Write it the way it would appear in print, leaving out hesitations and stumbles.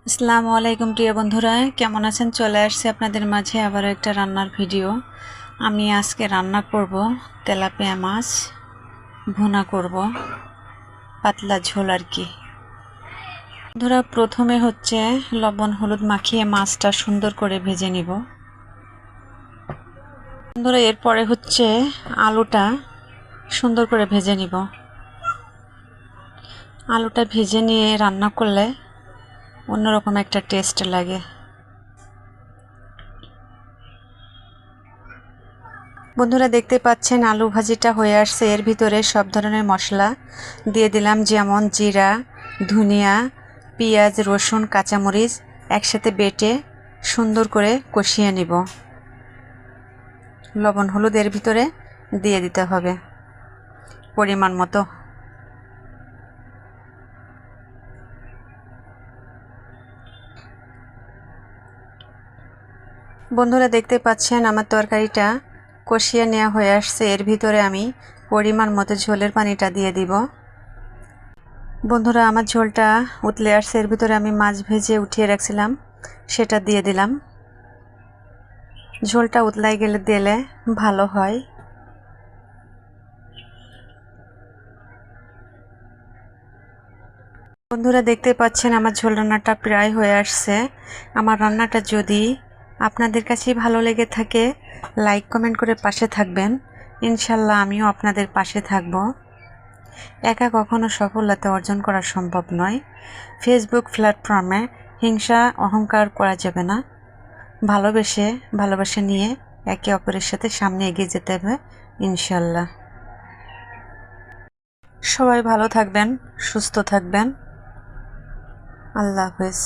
আসসালামু আলাইকুম প্রিয় বন্ধুরা, কেমন আছেন? চলে আসছে আপনাদের মাঝে আবারও একটা রান্নার ভিডিও। আমি আজকে রান্না করব তেলাপিয়া মাছ ভুনা করব, পাতলা ঝোল আর কি। বন্ধুরা, প্রথমে হচ্ছে লবণ হলুদ মাখিয়ে মাছটা সুন্দর করে ভেজে নিব। বন্ধুরা, এরপরে হচ্ছে আলুটা সুন্দর করে ভেজে নিব। আলুটা ভেজে নিয়ে রান্না করলে অন্যরকম একটা টেস্ট লাগে। বন্ধুরা, দেখতে পাচ্ছেন আলু ভাজিটা হয়ে আসছে। এর ভিতরে সব ধরনের মশলা দিয়ে দিলাম, যেমন জিরা, ধনিয়া, পেঁয়াজ, রসুন, কাঁচামরিচ একসাথে বেটে সুন্দর করে কষিয়ে নিব। লবণ হলুদ এর ভিতরে দিয়ে দিতে হবে পরিমাণ মতো। বন্ধুরা, দেখতে পাচ্ছেন আমার তরকারিটা কষিয়ে নেওয়া হয়ে আসছে। এর ভিতরে আমি পরিমাণ মতো ঝোলের পানিটা দিয়ে দিব। বন্ধুরা, আমার ঝোলটা উতলে আসছে। এর ভিতরে আমি মাছ ভেজে উঠিয়ে রাখছিলাম সেটা দিয়ে দিলাম। ঝোলটা উতলাই গেলে দিলে ভালো হয়। বন্ধুরা, দেখতে পাচ্ছেন আমার ঝোল রান্নাটা প্রায় হয়ে আসছে। আমার রান্নাটা যদি আপনাদের কাছে ভালো লেগে থাকে, লাইক কমেন্ট করে পাশে থাকবেন। ইনশাল্লাহ আমিও আপনাদের পাশে থাকব। একা কখনো সফলতা অর্জন করা সম্ভব নয়। ফেসবুক প্ল্যাটফর্মে হিংসা অহংকার করা যাবে না। ভালোবেসে নিয়ে একে অপরের সাথে সামনে এগিয়ে যেতে হবে ইনশাল্লাহ। সবাই ভালো থাকবেন, সুস্থ থাকবেন। আল্লাহ হাফেজ।